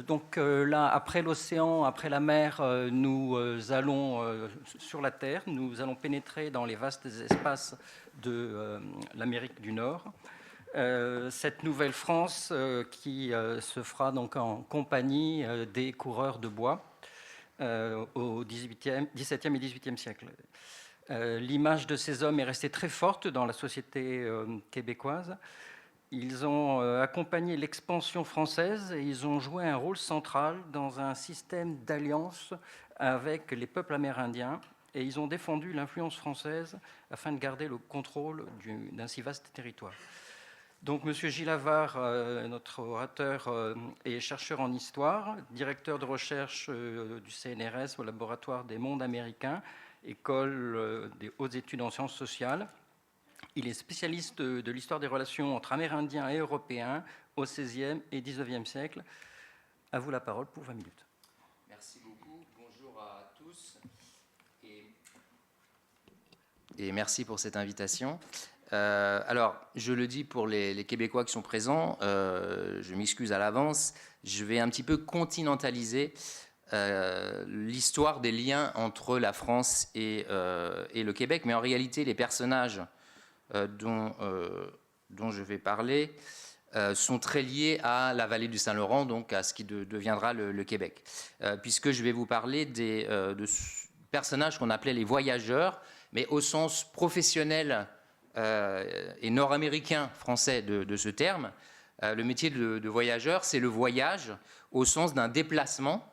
Donc là, après l'océan, après la mer, nous allons sur la Terre, nous allons pénétrer dans les vastes espaces de l'Amérique du Nord. Cette nouvelle France qui se fera donc en compagnie des coureurs de bois au XVIIe et XVIIIe siècle. L'image de ces hommes est restée très forte dans la société québécoise. Ils ont accompagné l'expansion française et ils ont joué un rôle central dans un système d'alliance avec les peuples amérindiens et ils ont défendu l'influence française afin de garder le contrôle d'un si vaste territoire. Donc, M. Gilles Havard, notre orateur, est chercheur en histoire, directeur de recherche du CNRS au laboratoire des mondes américains, école des hautes études en sciences sociales. Il est spécialiste de l'histoire des relations entre Amérindiens et Européens au XVIe et XIXe siècle. À vous la parole pour 20 minutes. Merci beaucoup. Bonjour à tous. Et merci pour cette invitation. Alors, je le dis pour les Québécois qui sont présents, je m'excuse à l'avance, je vais un petit peu continentaliser l'histoire des liens entre la France et le Québec, mais en réalité, les personnages dont je vais parler sont très liés à la vallée du Saint-Laurent, donc à ce qui deviendra le Québec, puisque je vais vous parler de personnages qu'on appelait les voyageurs, mais au sens professionnel et nord-américain français de ce terme. Le métier de voyageur, c'est le voyage au sens d'un déplacement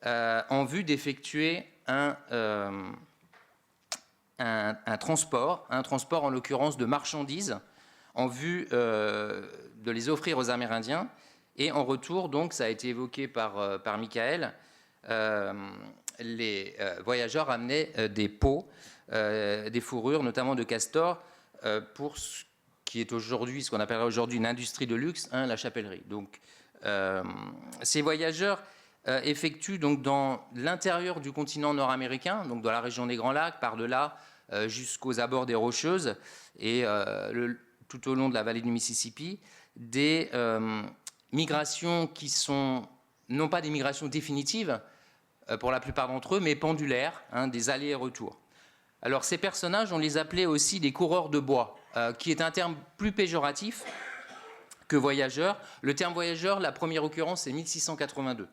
en vue d'effectuer un transport en l'occurrence de marchandises, en vue de les offrir aux Amérindiens. Et en retour, donc, ça a été évoqué par Michael, les voyageurs amenaient des peaux, des fourrures, notamment de castor, pour ce qui est aujourd'hui, ce qu'on appellerait aujourd'hui une industrie de luxe, la chapellerie. Donc, ces voyageurs effectuent donc dans l'intérieur du continent nord-américain, donc dans la région des Grands Lacs, par-delà jusqu'aux abords des Rocheuses et tout au long de la vallée du Mississippi, des migrations qui sont non pas des migrations définitives pour la plupart d'entre eux, mais pendulaires, des allers et retours. Alors ces personnages, on les appelait aussi des coureurs de bois, qui est un terme plus péjoratif que voyageur. Le terme voyageur, la première occurrence, c'est 1682.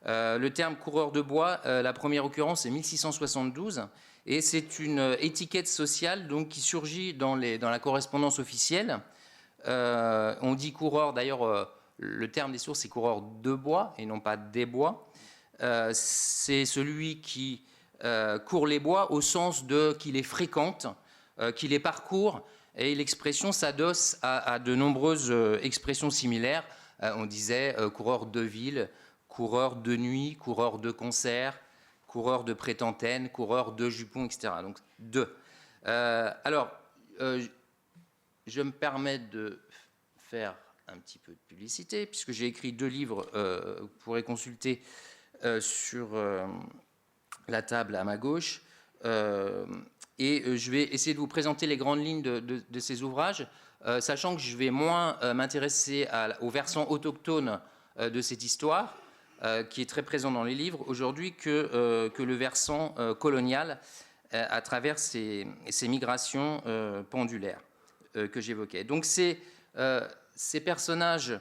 Le terme coureur de bois, la première occurrence, c'est 1672. Et c'est une étiquette sociale donc, qui surgit dans la correspondance officielle. On dit coureur, d'ailleurs, le terme des sources, c'est coureur de bois et non pas des bois. C'est celui qui court les bois au sens de qui les fréquente, qui les parcourt, et l'expression s'adosse à de nombreuses expressions similaires. On disait coureur de ville, coureur de nuit, coureur de concert, coureur de pré-antenne, coureur de jupon, etc. Donc de. Alors, je me permets de faire un petit peu de publicité, puisque j'ai écrit 2 livres que vous pourrez consulter sur la table à ma gauche. Et je vais essayer de vous présenter les grandes lignes de ces ouvrages, sachant que je vais moins m'intéresser au versant autochtone de cette histoire, qui est très présent dans les livres aujourd'hui, que le versant colonial à travers ces migrations pendulaires que j'évoquais. Donc ces personnages,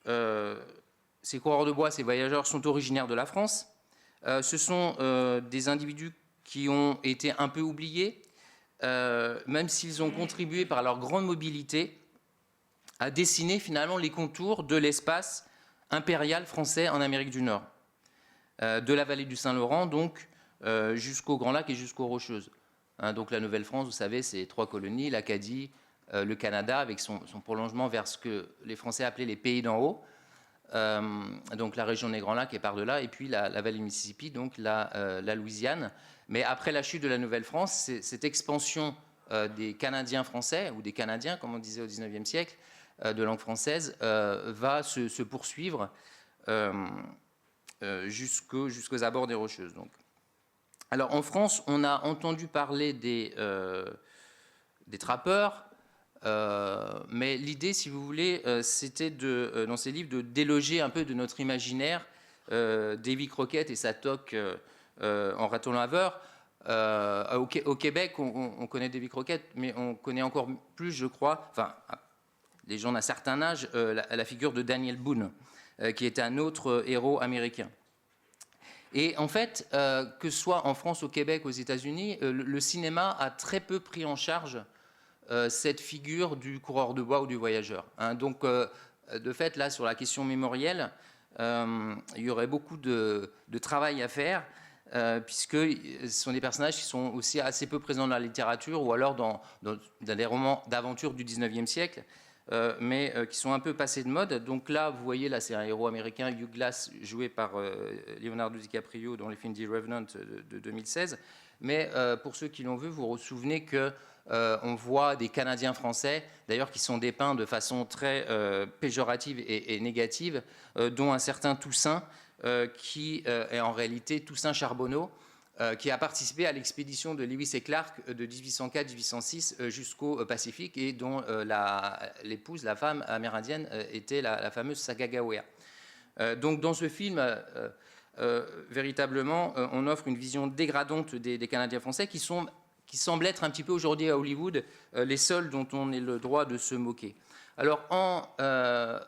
ces coureurs de bois, ces voyageurs, sont originaires de la France. Ce sont des individus qui ont été un peu oubliés, même s'ils ont contribué par leur grande mobilité à dessiner finalement les contours de l'espace impérial français en Amérique du Nord, de la vallée du Saint-Laurent donc jusqu'au Grand Lac et jusqu'aux Rocheuses. Donc la Nouvelle-France, vous savez, c'est 3 colonies, l'Acadie, le Canada avec son prolongement vers ce que les Français appelaient les pays d'en haut, donc la région des Grands Lacs et par-delà, et puis la vallée du Mississippi, donc la Louisiane. Mais après la chute de la Nouvelle-France, cette expansion des Canadiens français, ou des Canadiens, comme on disait au XIXe siècle, de langue française, va se poursuivre jusqu'aux abords des Rocheuses. Donc. Alors en France, on a entendu parler des trappeurs, mais l'idée, si vous voulez, c'était dans ces livres de déloger un peu de notre imaginaire Davy Crockett et sa toque en raton laveur. Au Québec, on connaît Davy Crockett, mais on connaît encore plus, je crois, enfin, les gens d'un certain âge, la figure de Daniel Boone, qui est un autre héros américain. Et en fait, que ce soit en France, au Québec, aux États-Unis, le cinéma a très peu pris en charge cette figure du coureur de bois ou du voyageur. Hein. Donc, de fait, là, sur la question mémorielle, il y aurait beaucoup de travail à faire, puisque ce sont des personnages qui sont aussi assez peu présents dans la littérature ou alors dans des romans d'aventure du 19e siècle, mais qui sont un peu passés de mode. Donc là, vous voyez, là, c'est un héros américain, Hugh Glass, joué par Leonardo DiCaprio dans le film The Revenant de 2016. Mais pour ceux qui l'ont vu, vous vous souvenez que on voit des Canadiens français, d'ailleurs, qui sont dépeints de façon très péjorative et négative, dont un certain Toussaint, qui est en réalité Toussaint Charbonneau, qui a participé à l'expédition de Lewis et Clark de 1804-1806 jusqu'au Pacifique et dont l'épouse, la femme amérindienne, était la fameuse Sacagawea. Donc dans ce film, véritablement, on offre une vision dégradante des Canadiens français qui semblent être un petit peu aujourd'hui à Hollywood les seuls dont on ait le droit de se moquer. Alors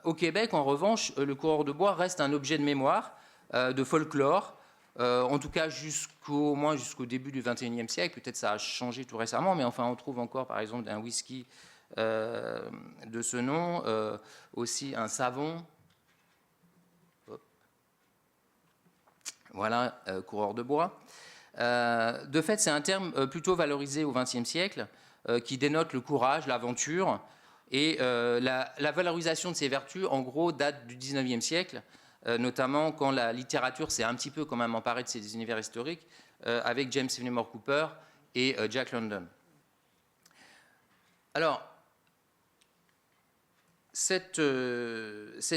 au Québec, en revanche, le coureur de bois reste un objet de mémoire, de folklore, en tout cas au moins jusqu'au début du XXIe siècle. Peut-être ça a changé tout récemment, mais enfin on trouve encore par exemple un whisky de ce nom, aussi un savon. Hop. Voilà, coureur de bois. De fait, c'est un terme plutôt valorisé au XXe siècle, qui dénote le courage, l'aventure, et la valorisation de ces vertus, en gros, date du XIXe siècle, notamment quand la littérature s'est un petit peu quand même emparée de ces univers historiques, avec James Fenimore Cooper et Jack London. Alors, cette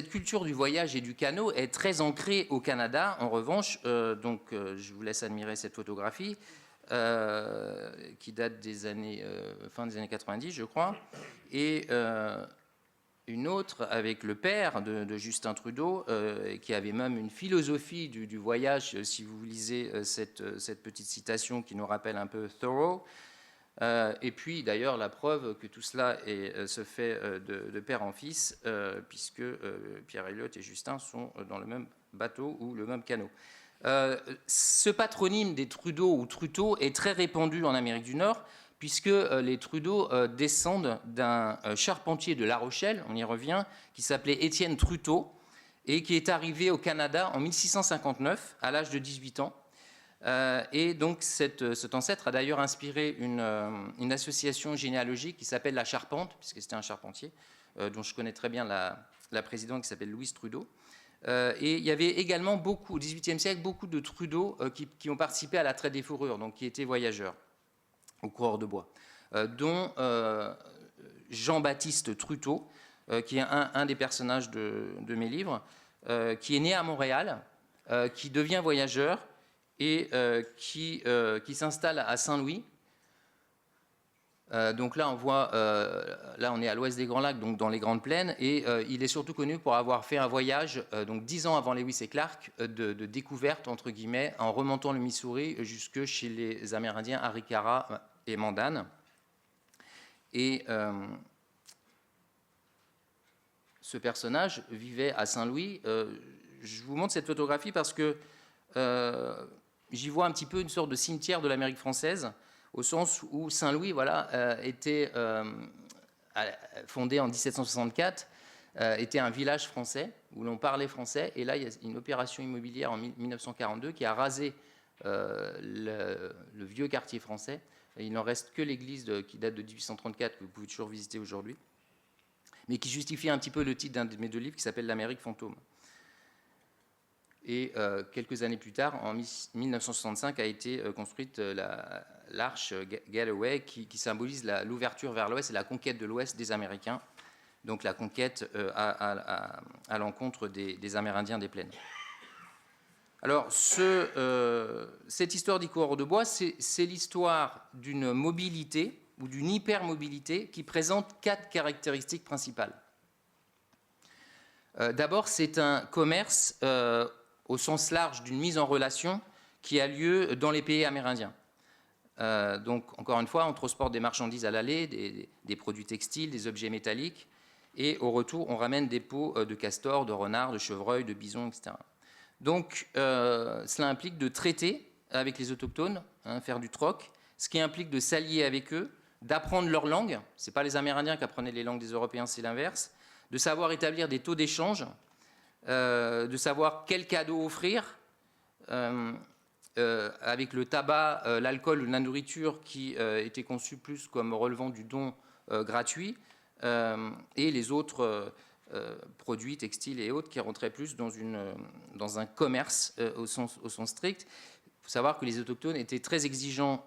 culture du voyage et du canot est très ancrée au Canada, en revanche, donc je vous laisse admirer cette photographie, qui date des années, fin des années 90, je crois, et une autre avec le père de Justin Trudeau, qui avait même une philosophie du voyage, si vous lisez cette petite citation qui nous rappelle un peu Thoreau. Et puis d'ailleurs la preuve que tout cela se fait de père en fils, puisque Pierre Elliott et Justin sont dans le même bateau ou le même canot. Ce patronyme des Trudeau ou Truteau est très répandu en Amérique du Nord, puisque les Trudeau descendent d'un charpentier de La Rochelle, on y revient, qui s'appelait Étienne Truteau, et qui est arrivé au Canada en 1659, à l'âge de 18 ans. Et donc cet ancêtre a d'ailleurs inspiré une association généalogique qui s'appelle La Charpente, puisque c'était un charpentier, dont je connais très bien la présidente qui s'appelle Louise Trudeau. Et il y avait également au XVIIIe siècle beaucoup de Trudeau qui ont participé à la traite des fourrures, donc qui étaient voyageurs au coureur de bois, dont Jean-Baptiste Truteau, qui est un des personnages de mes livres, qui est né à Montréal, qui devient voyageur et qui s'installe à Saint-Louis. Donc là, on voit, là on est à l'ouest des Grands Lacs, donc dans les Grandes Plaines, et il est surtout connu pour avoir fait un voyage, donc 10 ans avant Lewis et Clark, de découverte, entre guillemets, en remontant le Missouri jusque chez les Amérindiens Arikara et Mandan. Et ce personnage vivait à Saint-Louis. Je vous montre cette photographie parce que j'y vois un petit peu une sorte de cimetière de l'Amérique française, au sens où Saint-Louis, voilà, était fondé en 1764, était un village français où l'on parlait français. Et là, il y a une opération immobilière en 1942 qui a rasé le vieux quartier français. Et il n'en reste que l'église qui date de 1834, que vous pouvez toujours visiter aujourd'hui, mais qui justifie un petit peu le titre d'un de mes deux livres qui s'appelle L'Amérique fantôme. Et quelques années plus tard, en 1965, a été construite l'arche Galloway qui symbolise l'ouverture vers l'Ouest et la conquête de l'Ouest des Américains, donc la conquête à l'encontre des Amérindiens des plaines. Alors, cette histoire du coureur de bois, c'est l'histoire d'une mobilité ou d'une hypermobilité qui présente 4 caractéristiques principales. D'abord, c'est un commerce au sens large d'une mise en relation qui a lieu dans les pays amérindiens. Donc, encore une fois, on transporte des marchandises à l'aller, des produits textiles, des objets métalliques, et au retour, on ramène des peaux de castor, de renard, de chevreuil, de bison, etc. Donc, cela implique de traiter avec les autochtones, faire du troc, ce qui implique de s'allier avec eux, d'apprendre leur langue. Ce n'est pas les Amérindiens qui apprenaient les langues des Européens, c'est l'inverse. De savoir établir des taux d'échange, de savoir quel cadeau offrir, avec le tabac, l'alcool ou la nourriture qui étaient conçus plus comme relevant du don gratuit, et les autres produits textiles et autres qui rentraient plus dans un commerce au sens strict. Il faut savoir que les autochtones étaient très exigeants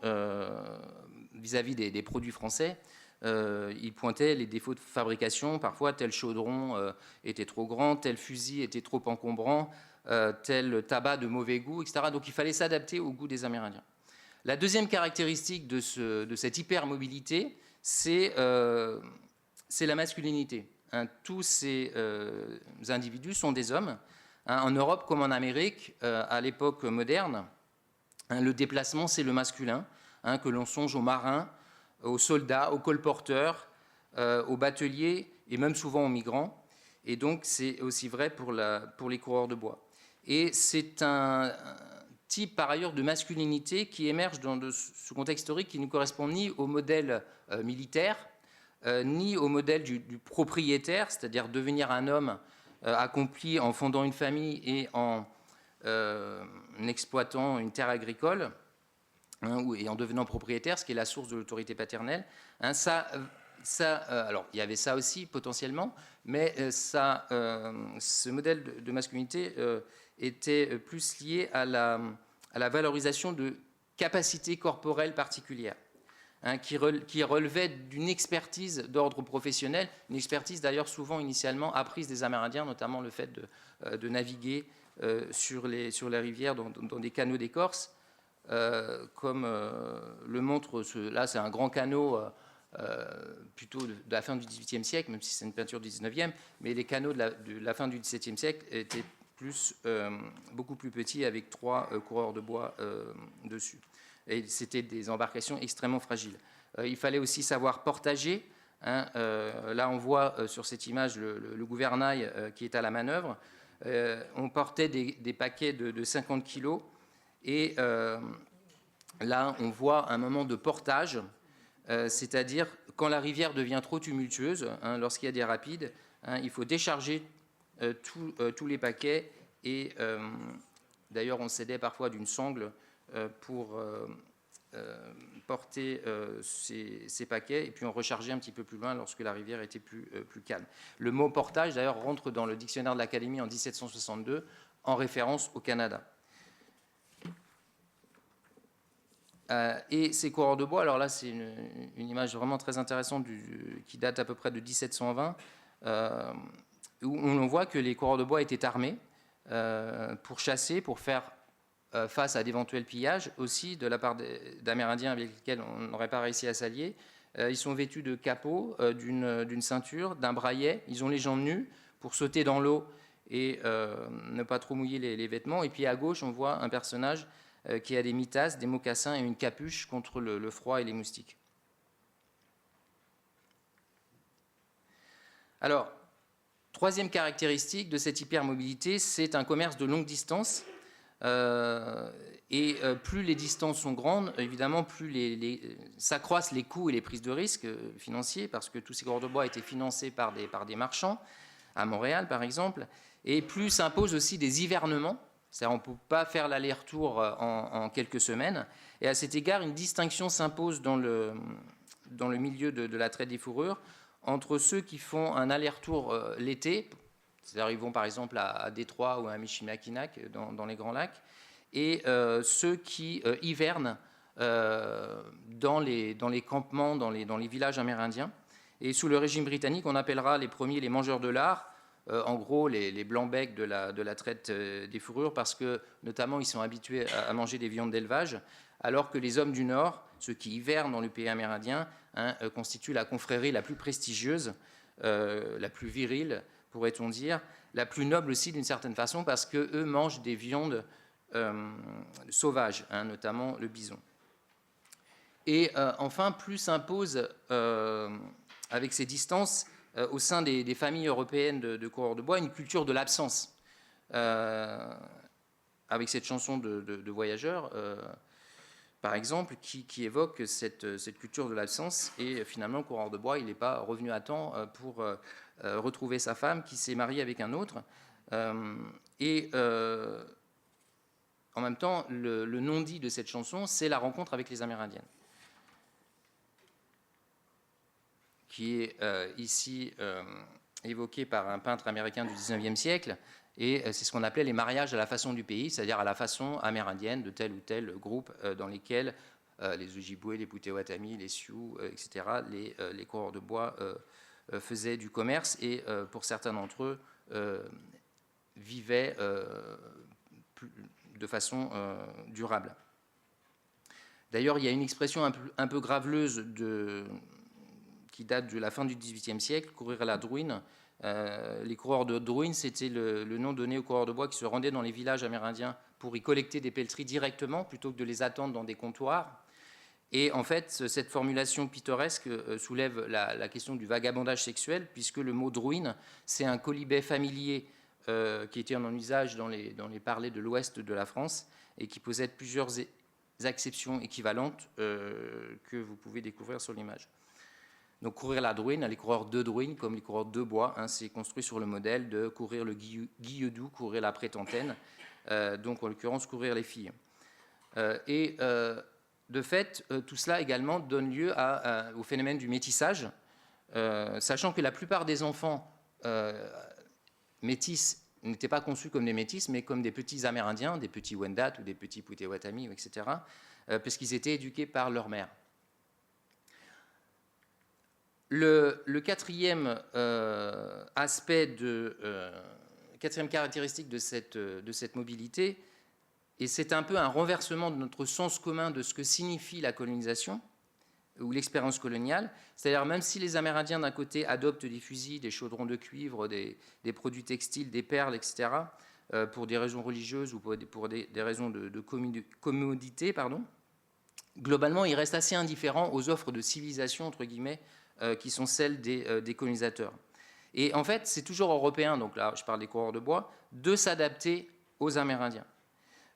vis-à-vis des produits français. Ils pointaient les défauts de fabrication. Parfois, tel chaudron était trop grand, tel fusil était trop encombrant, tel tabac de mauvais goût, etc. Donc, il fallait s'adapter au goût des Amérindiens. La deuxième caractéristique de cette hypermobilité, c'est la masculinité. Tous ces individus sont des hommes. En Europe comme en Amérique, à l'époque moderne, le déplacement, c'est le masculin, que l'on songe aux marins, aux soldats, aux colporteurs, aux bateliers et même souvent aux migrants. Et donc, c'est aussi vrai pour les coureurs de bois. Et c'est un type, par ailleurs, de masculinité qui émerge dans ce contexte historique qui ne correspond ni au modèle militaire, ni au modèle du propriétaire, c'est-à-dire devenir un homme accompli en fondant une famille et en exploitant une terre agricole, et en devenant propriétaire, ce qui est la source de l'autorité paternelle. Alors, il y avait ça aussi potentiellement, mais ce modèle de masculinité était plus lié à la valorisation de capacités corporelles particulières, qui relevait d'une expertise d'ordre professionnel, une expertise d'ailleurs souvent initialement apprise des Amérindiens, notamment le fait de naviguer sur les rivières dans des canaux d'écorce, comme le montre, là c'est un grand canot plutôt de la fin du XVIIIe siècle, même si c'est une peinture du XIXe, mais les canaux de la fin du XVIIe siècle étaient beaucoup plus petits, avec 3 coureurs de bois dessus. Et c'était des embarcations extrêmement fragiles. Il fallait aussi savoir portager. Là, on voit sur cette image le gouvernail qui est à la manœuvre. On portait des paquets de 50 kilos. Et là, on voit un moment de portage, c'est-à-dire quand la rivière devient trop tumultueuse, lorsqu'il y a des rapides, il faut décharger tous les paquets. Et d'ailleurs, on s'aidait parfois d'une sangle pour porter ces paquets, et puis on rechargeait un petit peu plus loin lorsque la rivière était plus calme. Le mot portage, d'ailleurs, rentre dans le dictionnaire de l'Académie en 1762, en référence au Canada. Et ces coureurs de bois, alors là, c'est une image vraiment très intéressante qui date à peu près de 1720, où on voit que les coureurs de bois étaient armés pour chasser, pour faire face à d'éventuels pillages, aussi de la part d'Amérindiens avec lesquels on n'aurait pas réussi à s'allier. Ils sont vêtus de capots, d'une ceinture, d'un brayet. Ils ont les jambes nues pour sauter dans l'eau et ne pas trop mouiller les vêtements. Et puis à gauche, on voit un personnage qui a des mitas, des mocassins et une capuche contre le froid et les moustiques. Alors, troisième caractéristique de cette hypermobilité, c'est un commerce de longue distance. Plus les distances sont grandes, évidemment, plus s'accroissent les coûts et les prises de risques financiers, parce que tous ces coureurs de bois étaient financés par des marchands, à Montréal par exemple, et plus s'imposent aussi des hivernements. C'est-à-dire on ne peut pas faire l'aller-retour en quelques semaines. Et à cet égard, une distinction s'impose dans le milieu de la traite des fourrures entre ceux qui font un aller-retour l'été, c'est-à-dire ils vont par exemple à Détroit ou à Michilimackinac dans les Grands Lacs, et ceux qui hivernent dans les campements, dans les villages amérindiens. Et sous le régime britannique, on appellera les premiers les mangeurs de lard, en gros les blancs-becs de la traite des fourrures, parce que notamment ils sont habitués à manger des viandes d'élevage, alors que les hommes du Nord, ceux qui hivernent dans le pays amérindien, constituent la confrérie la plus prestigieuse, la plus virile, pourrait-on dire, la plus noble aussi d'une certaine façon, parce qu'eux mangent des viandes sauvages, hein, notamment le bison. Et enfin, plus s'impose, avec ces distances, au sein des familles européennes de coureurs de bois, une culture de l'absence. Avec cette chanson de voyageurs, par exemple, qui évoque cette culture de l'absence, et finalement, le coureur de bois, il n'est pas revenu à temps pour retrouver sa femme, qui s'est mariée avec un autre. Et en même temps, le non-dit de cette chanson, c'est la rencontre avec les Amérindiennes, qui est ici évoquée par un peintre américain du 19e siècle, et c'est ce qu'on appelait les mariages à la façon du pays, c'est-à-dire à la façon amérindienne de tel ou tel groupe dans lesquels les Ojibwe, les Potawatomi, les Sioux, etc., les coureurs de bois faisaient du commerce, et pour certains d'entre eux vivaient de façon durable. D'ailleurs, il y a une expression un peu graveleuse qui date de la fin du XVIIIe siècle, courir à la drouine. Les coureurs de drouine, c'était le nom donné aux coureurs de bois qui se rendaient dans les villages amérindiens pour y collecter des pelleteries directement, plutôt que de les attendre dans des comptoirs. Et en fait, cette formulation pittoresque soulève la question du vagabondage sexuel, puisque le mot drouine, c'est un quolibet familier qui était en usage dans les parlers de l'ouest de la France, et qui possède plusieurs acceptions équivalentes que vous pouvez découvrir sur l'image. Donc courir la drouine, les coureurs de drouine, comme les coureurs de bois, hein, c'est construit sur le modèle de courir le guilledou, courir la prétentaine, donc en l'occurrence courir les filles. De fait, tout cela également donne lieu au phénomène du métissage, sachant que la plupart des enfants métis n'étaient pas conçus comme des métis, mais comme des petits Amérindiens, des petits Wendat ou des petits Potawatomi, etc., parce qu'ils étaient éduqués par leur mère. Le quatrième aspect, quatrième caractéristique de cette mobilité, et c'est un peu un renversement de notre sens commun de ce que signifie la colonisation ou l'expérience coloniale, c'est-à-dire même si les Amérindiens d'un côté adoptent des fusils, des chaudrons de cuivre, des produits textiles, des perles, etc., pour des raisons religieuses ou pour des raisons de commodité, globalement ils restent assez indifférents aux offres de civilisation, entre guillemets, qui sont celles des colonisateurs. Et en fait, c'est toujours européen, donc là je parle des coureurs de bois, de s'adapter aux Amérindiens.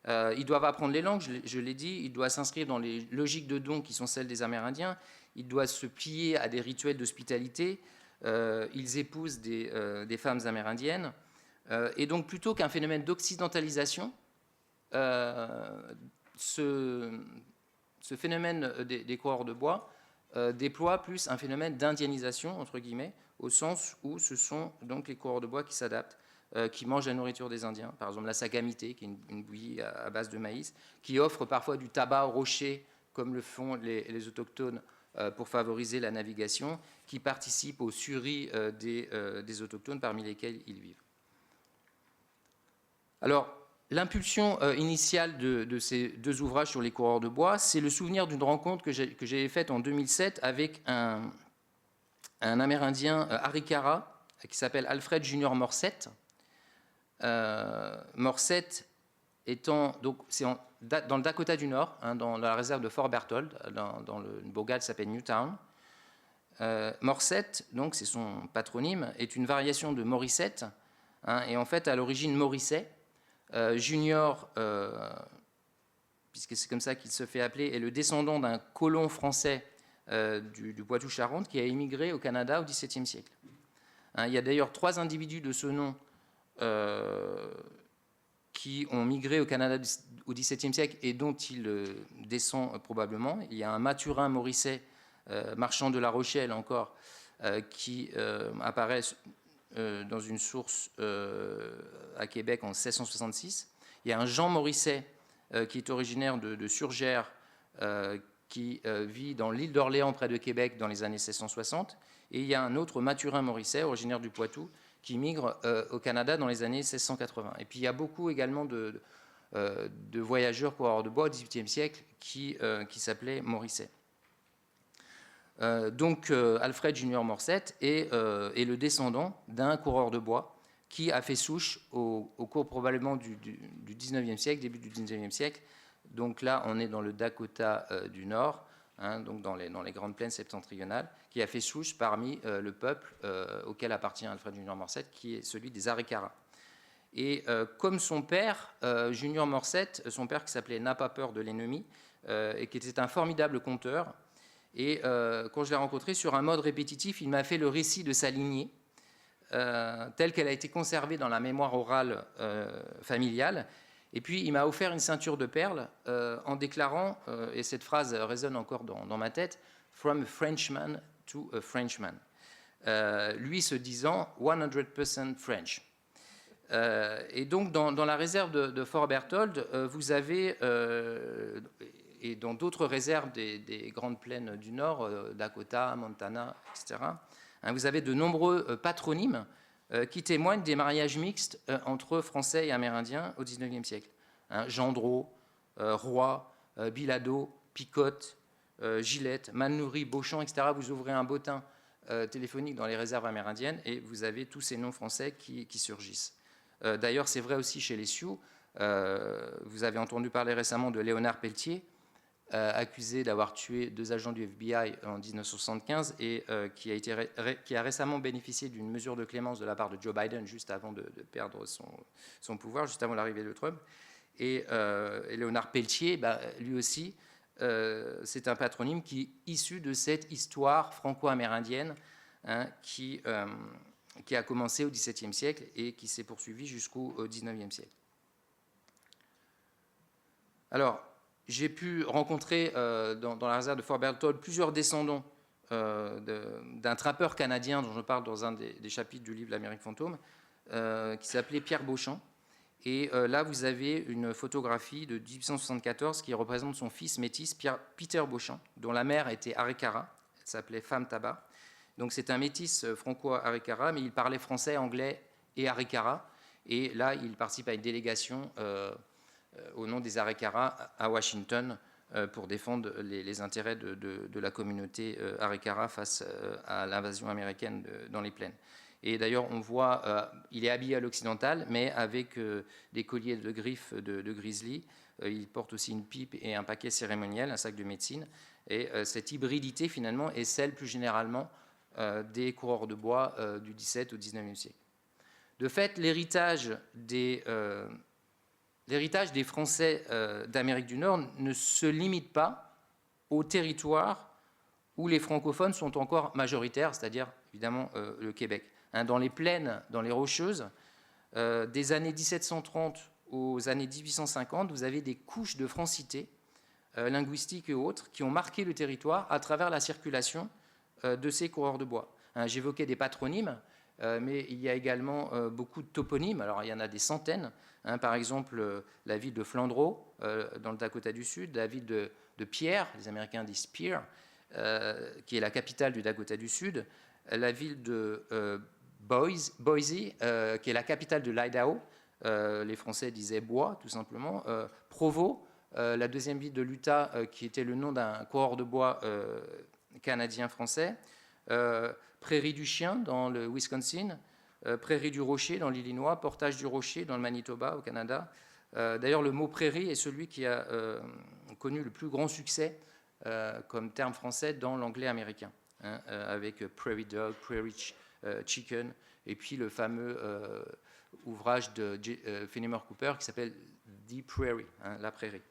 Ils doivent apprendre les langues, je l'ai dit, ils doivent s'inscrire dans les logiques de dons qui sont celles des Amérindiens, ils doivent se plier à des rituels d'hospitalité, ils épousent des femmes amérindiennes, et donc plutôt qu'un phénomène d'occidentalisation, ce phénomène des coureurs de bois déploie plus un phénomène d'indianisation, entre guillemets, au sens où ce sont donc les coureurs de bois qui s'adaptent, qui mangent la nourriture des Indiens, par exemple la sagamité, qui est une bouillie à base de maïs, qui offre parfois du tabac au rocher, comme le font les autochtones, pour favoriser la navigation, qui participent aux suris des autochtones parmi lesquels ils vivent. Alors, l'impulsion initiale de ces deux ouvrages sur les coureurs de bois, c'est le souvenir d'une rencontre que j'ai faite en 2007 avec un Amérindien Arikara qui s'appelle Alfred Junior Morset. Morset étant, donc c'est dans le Dakota du Nord, hein, dans la réserve de Fort Berthold, dans une bourgade qui s'appelle Newtown. Morset, donc c'est son patronyme, est une variation de Morissette, hein, et en fait à l'origine Morisset. Junior, puisque c'est comme ça qu'il se fait appeler, est le descendant d'un colon français du Poitou-Charentes qui a émigré au Canada au XVIIe siècle. Hein, il y a d'ailleurs 3 individus de ce nom qui ont migré au Canada au XVIIe siècle et dont il descend probablement. Il y a un Mathurin Morisset, marchand de La Rochelle encore, qui apparaît dans une source à Québec en 1666. Il y a un Jean Morisset qui est originaire de Surgères, qui vit dans l'île d'Orléans près de Québec dans les années 1660. Et il y a un autre Mathurin Morisset, originaire du Poitou, qui migre au Canada dans les années 1680. Et puis il y a beaucoup également de voyageurs coureurs de bois au XVIIIe siècle qui s'appelaient Morisset. Alfred Junior Morset est le descendant d'un coureur de bois qui a fait souche au cours probablement du 19e siècle, début du 19e siècle. Donc là, on est dans le Dakota du Nord, donc dans les grandes plaines septentrionales, qui a fait souche parmi le peuple auquel appartient Alfred Junior Morset, qui est celui des Arikara. Et comme son père, Junior Morset, son père qui s'appelait N'a pas peur de l'ennemi, et qui était un formidable conteur, et quand je l'ai rencontré sur un mode répétitif, il m'a fait le récit de sa lignée, telle qu'elle a été conservée dans la mémoire orale familiale. Et puis, il m'a offert une ceinture de perles en déclarant, et cette phrase résonne encore dans ma tête, « From a Frenchman to a Frenchman ». Lui se disant « 100% French ». Et donc, dans la réserve de Fort Berthold, vous avez, et dans d'autres réserves des grandes plaines du Nord, Dakota, Montana, etc., vous avez de nombreux patronymes qui témoignent des mariages mixtes entre Français et Amérindiens au XIXe siècle. Gendreau, Roy, Bilodeau, Picotte, Gillette, Malnouri, Beauchamp, etc. Vous ouvrez un bottin téléphonique dans les réserves amérindiennes et vous avez tous ces noms français qui surgissent. D'ailleurs, c'est vrai aussi chez les Sioux. Vous avez entendu parler récemment de Léonard Pelletier, accusé d'avoir tué 2 agents du FBI en 1975 et qui a récemment bénéficié d'une mesure de clémence de la part de Joe Biden juste avant de perdre son pouvoir, juste avant l'arrivée de Trump. Et Léonard Pelletier, lui aussi, c'est un patronyme qui est issu de cette histoire franco-amérindienne qui a commencé au XVIIe siècle et qui s'est poursuivie jusqu'au XIXe siècle. Alors, j'ai pu rencontrer dans la réserve de Fort Berthold plusieurs descendants d'un trappeur canadien dont je parle dans un des chapitres du livre L'Amérique fantôme, qui s'appelait Pierre Beauchamp. Et là, vous avez une photographie de 1874 qui représente son fils métis, Peter Beauchamp, dont la mère était Arikara, elle s'appelait Femme Tabac. Donc c'est un métis franco-Arikara, mais il parlait français, anglais et Arikara. Et là, il participe à une délégation au nom des Arikara à Washington pour défendre les intérêts de la communauté Arikara face à l'invasion américaine dans les plaines. Et d'ailleurs, on voit, il est habillé à l'occidental, mais avec des colliers de griffes de grizzly. Il porte aussi une pipe et un paquet cérémoniel, un sac de médecine. Et cette hybridité, finalement, est celle plus généralement des coureurs de bois du XVIIe au XIXe siècle. De fait, l'héritage des Français d'Amérique du Nord ne se limite pas au territoire où les francophones sont encore majoritaires, c'est-à-dire évidemment le Québec. Dans les plaines, dans les Rocheuses, des années 1730 aux années 1850, vous avez des couches de francité linguistiques et autres qui ont marqué le territoire à travers la circulation de ces coureurs de bois. J'évoquais des patronymes, mais il y a également beaucoup de toponymes. Alors, il y en a des centaines. Par exemple, la ville de Flandreau, dans le Dakota du Sud, la ville de Pierre, les Américains disent Spear, qui est la capitale du Dakota du Sud, la ville de Boise, qui est la capitale de l'Idaho, les Français disaient bois, tout simplement, Provo, la deuxième ville de l'Utah, qui était le nom d'un coureur de bois canadien-français, Prairie du Chien dans le Wisconsin, Prairie du Rocher dans l'Illinois, Portage du Rocher dans le Manitoba au Canada. D'ailleurs, le mot prairie est celui qui a connu le plus grand succès comme terme français dans l'anglais américain, avec Prairie Dog, Prairie Chicken, et puis le fameux ouvrage de Fenimore Cooper qui s'appelle The Prairie, la prairie.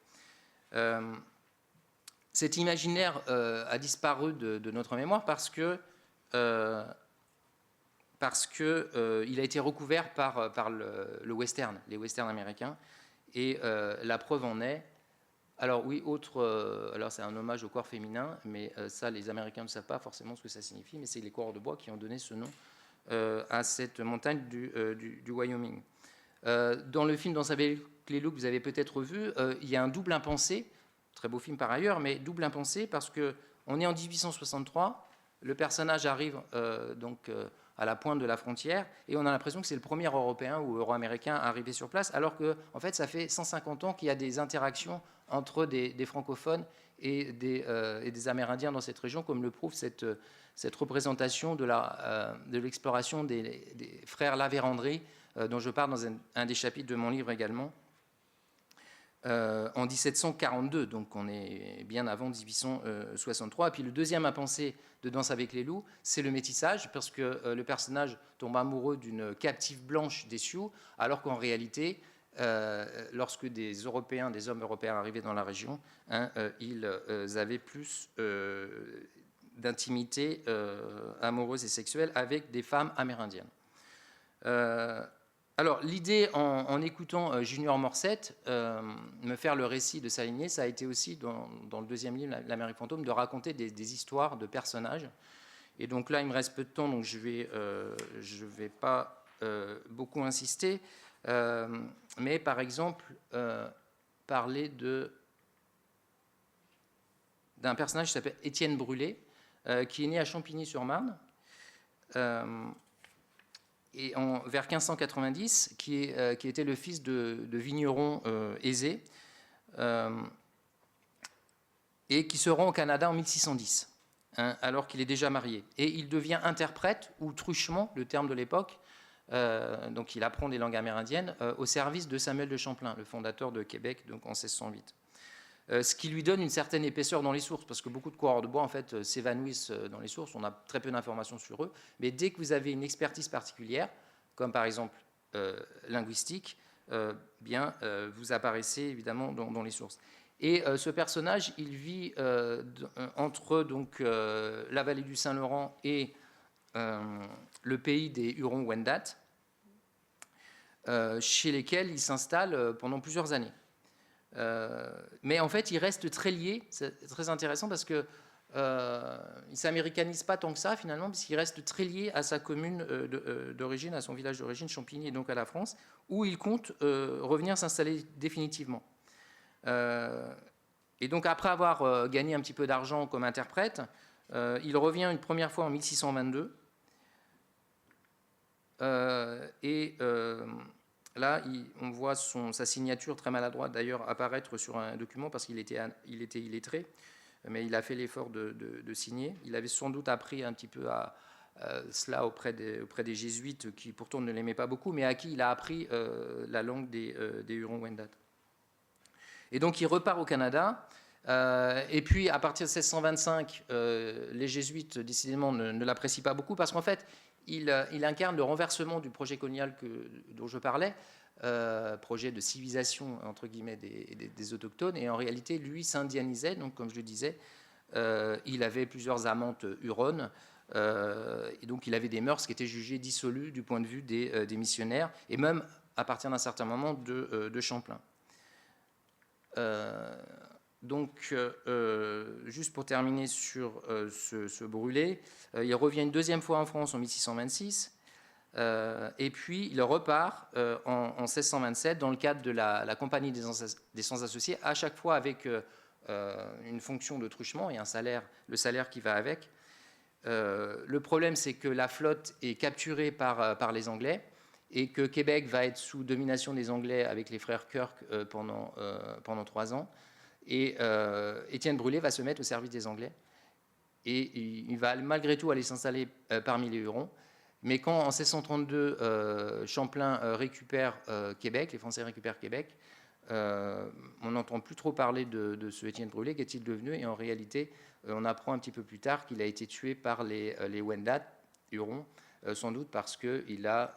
Cet imaginaire a disparu de notre mémoire parce que il a été recouvert par le western, les westerns américains, et la preuve en est. Alors oui, alors c'est un hommage au corps féminin, mais ça les Américains ne savent pas forcément ce que ça signifie, mais c'est les coureurs de bois qui ont donné ce nom à cette montagne du Wyoming. Dans le film Dans sa belle clé loup que vous avez peut-être vu, il y a un double impensé, très beau film par ailleurs, mais double impensé parce qu'on est en 1863, le personnage arrive à la pointe de la frontière et on a l'impression que c'est le premier Européen ou Euro-Américain à arriver sur place, alors que en fait ça fait 150 ans qu'il y a des interactions entre des francophones et des Amérindiens dans cette région, comme le prouve cette représentation de l'exploration des frères La Vérendrye, dont je parle dans un des chapitres de mon livre également, en 1742, donc on est bien avant 1863. Et puis le deuxième impensé de Danse avec les loups, c'est le métissage, parce que le personnage tombe amoureux d'une captive blanche des Sioux, alors qu'en réalité, lorsque des hommes européens arrivaient dans la région, ils avaient plus d'intimité amoureuse et sexuelle avec des femmes amérindiennes. Alors, l'idée, en écoutant Junior Morset, me faire le récit de sa lignée, ça a été aussi, dans le deuxième livre, L'Amérique fantôme, de raconter des histoires de personnages. Et donc là, il me reste peu de temps, donc je vais pas beaucoup insister. Mais par exemple, parler d'un personnage qui s'appelle Étienne Brûlé, qui est né à Champigny-sur-Marne, et vers 1590, qui était le fils de vignerons aisés, et qui se rend au Canada en 1610, alors qu'il est déjà marié. Et il devient interprète, ou truchement, le terme de l'époque, donc il apprend des langues amérindiennes, au service de Samuel de Champlain, le fondateur de Québec, donc en 1608. Ce qui lui donne une certaine épaisseur dans les sources, parce que beaucoup de coureurs de bois en fait s'évanouissent dans les sources, on a très peu d'informations sur eux, mais dès que vous avez une expertise particulière, comme par exemple linguistique, vous apparaissez évidemment dans les sources. Et ce personnage, il vit entre donc, la vallée du Saint-Laurent et le pays des Hurons-Wendat, chez lesquels il s'installe pendant plusieurs années. Mais en fait, il reste très lié, c'est très intéressant parce que il ne s'américanise pas tant que ça finalement, puisqu'il reste très lié à sa commune d'origine, à son village d'origine, Champigny, et donc à la France, où il compte revenir s'installer définitivement. Et donc après avoir gagné un petit peu d'argent comme interprète, il revient une première fois en 1622, là, on voit sa signature très maladroite d'ailleurs apparaître sur un document parce qu'il était illettré, mais il a fait l'effort de signer. Il avait sans doute appris un petit peu cela auprès des jésuites qui pourtant ne l'aimaient pas beaucoup, mais à qui il a appris la langue des Hurons-Wendat. Et donc il repart au Canada. Et puis à partir de 1625, les jésuites décidément ne l'apprécient pas beaucoup parce qu'en fait, il incarne le renversement du projet colonial dont je parlais, projet de civilisation entre guillemets des autochtones, et en réalité lui s'indianisait, donc comme je le disais, il avait plusieurs amantes huronnes, et donc il avait des mœurs qui étaient jugées dissolues du point de vue des missionnaires, et même à partir d'un certain moment de Champlain. Donc, juste pour terminer sur ce Brûlé, il revient une deuxième fois en France en 1626, et puis il repart en 1627 dans le cadre de la Compagnie des Sans Associés, à chaque fois avec une fonction de truchement et le salaire qui va avec. Le problème, c'est que la flotte est capturée par les Anglais et que Québec va être sous domination des Anglais avec les frères Kirk pendant 3 ans. Et Étienne Brûlé va se mettre au service des Anglais et il va malgré tout aller s'installer parmi les Hurons. Mais quand en 1632 Champlain récupère Québec, les Français récupèrent Québec, on n'entend plus trop parler de ce Étienne Brûlé. Qu'est-il devenu? Et en réalité, on apprend un petit peu plus tard qu'il a été tué par les Wendat, Hurons, sans doute parce qu'il a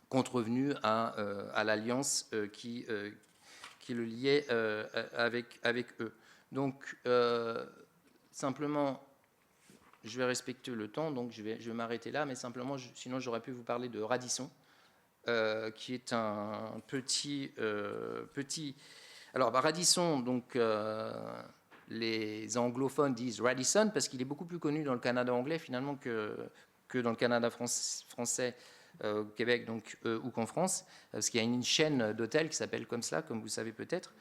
contrevenu à l'alliance qui le liait avec eux. Donc, simplement, je vais respecter le temps, donc je vais m'arrêter là, mais simplement, sinon j'aurais pu vous parler de Radisson, qui est un petit... Alors, Radisson, donc, les anglophones disent Radisson, parce qu'il est beaucoup plus connu dans le Canada anglais, finalement, que dans le Canada français, au Québec donc, ou qu'en France, parce qu'il y a une chaîne d'hôtels qui s'appelle comme cela, comme vous savez peut-être.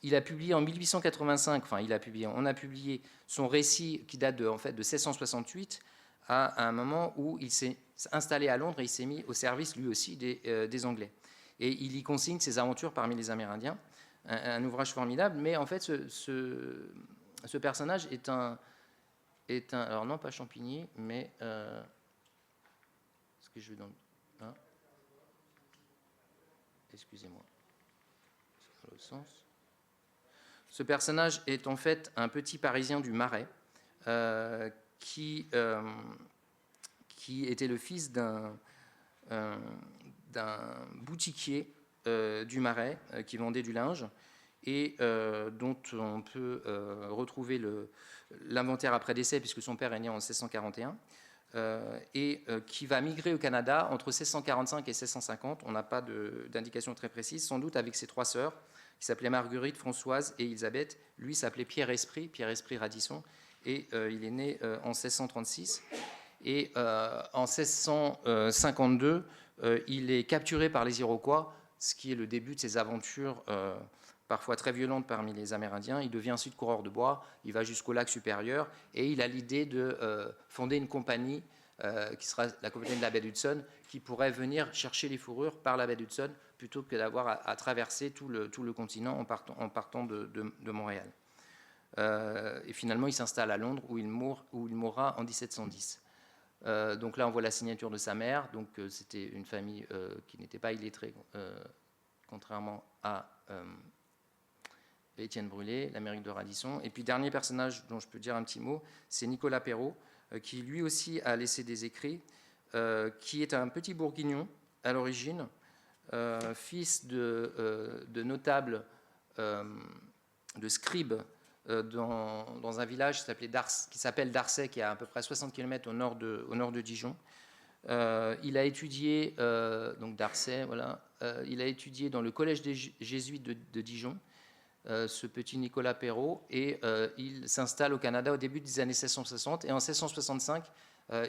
Il a publié en 1885, on a publié son récit qui date en fait de 1668, à un moment où il s'est installé à Londres et il s'est mis au service lui aussi des Anglais. Et il y consigne ses aventures parmi les Amérindiens. un ouvrage formidable, mais en fait, ce personnage est un... alors non, pas Champigny, mais... est-ce que je vais dans... Hein, excusez-moi. C'est dans l'autre sens. Ce personnage est en fait un petit Parisien du Marais, qui était le fils d'un boutiquier du Marais qui vendait du linge et dont on peut retrouver l'inventaire après décès puisque son père est né en 1641 et qui va migrer au Canada entre 1645 et 1650. On n'a pas d'indication très précise, sans doute avec ses 3 sœurs qui s'appelaient Marguerite, Françoise et Elisabeth. Lui s'appelait Pierre Esprit Radisson, et il est né en 1636. Et en 1652, il est capturé par les Iroquois, ce qui est le début de ses aventures parfois très violentes parmi les Amérindiens. Il devient ensuite coureur de bois, il va jusqu'au lac supérieur, et il a l'idée de fonder une compagnie qui sera la compagnie de la baie d'Hudson, qui pourrait venir chercher les fourrures par la baie d'Hudson, plutôt que d'avoir à traverser tout le continent en partant de Montréal. Et finalement, il s'installe à Londres, où il mourra en 1710. Donc là, on voit la signature de sa mère. Donc c'était une famille qui n'était pas illettrée, contrairement à Étienne Brûlé, l'Amérique de Radisson. Et puis, dernier personnage dont je peux dire un petit mot, c'est Nicolas Perrault, qui lui aussi a laissé des écrits, qui est un petit bourguignon à l'origine, fils de notables, de scribes, dans un village qui s'appelle Darcey, qui est à peu près 60 km au nord de Dijon. Il a étudié, donc Darcey, voilà, il a étudié dans le collège des jésuites de Dijon, ce petit Nicolas Perrault, et il s'installe au Canada au début des années 1660, et en 1665,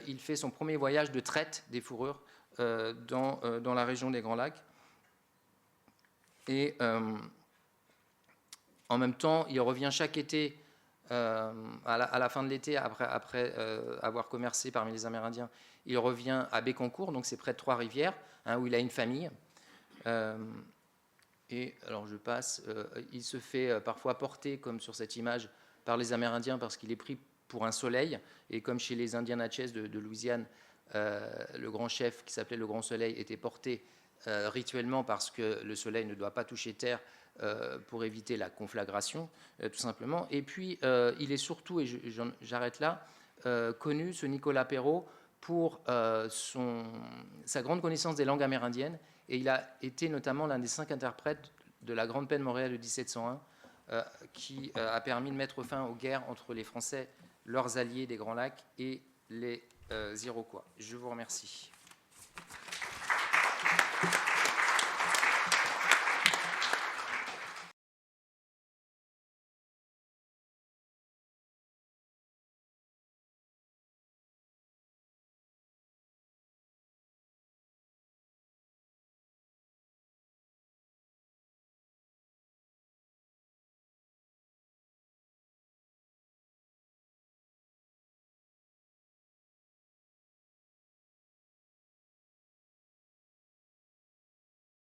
il fait son premier voyage de traite des fourrures dans la région des Grands Lacs. Et en même temps, il revient chaque été, à la fin de l'été, après avoir commercé parmi les Amérindiens, il revient à Bécancour, donc c'est près de Trois-Rivières, où il a une famille. Et alors je passe, il se fait parfois porter, comme sur cette image, par les Amérindiens parce qu'il est pris pour un soleil. Et comme chez les Indiens Natchez de Louisiane, le grand chef qui s'appelait le Grand Soleil était porté rituellement parce que le soleil ne doit pas toucher terre pour éviter la conflagration, tout simplement. Et puis il est surtout, et j'arrête là, connu, ce Nicolas Perrault, pour sa grande connaissance des langues amérindiennes. Et il a été notamment l'un des 5 interprètes de la Grande Paix de Montréal de 1701, qui a permis de mettre fin aux guerres entre les Français, leurs alliés des Grands Lacs, et les Iroquois. Je vous remercie.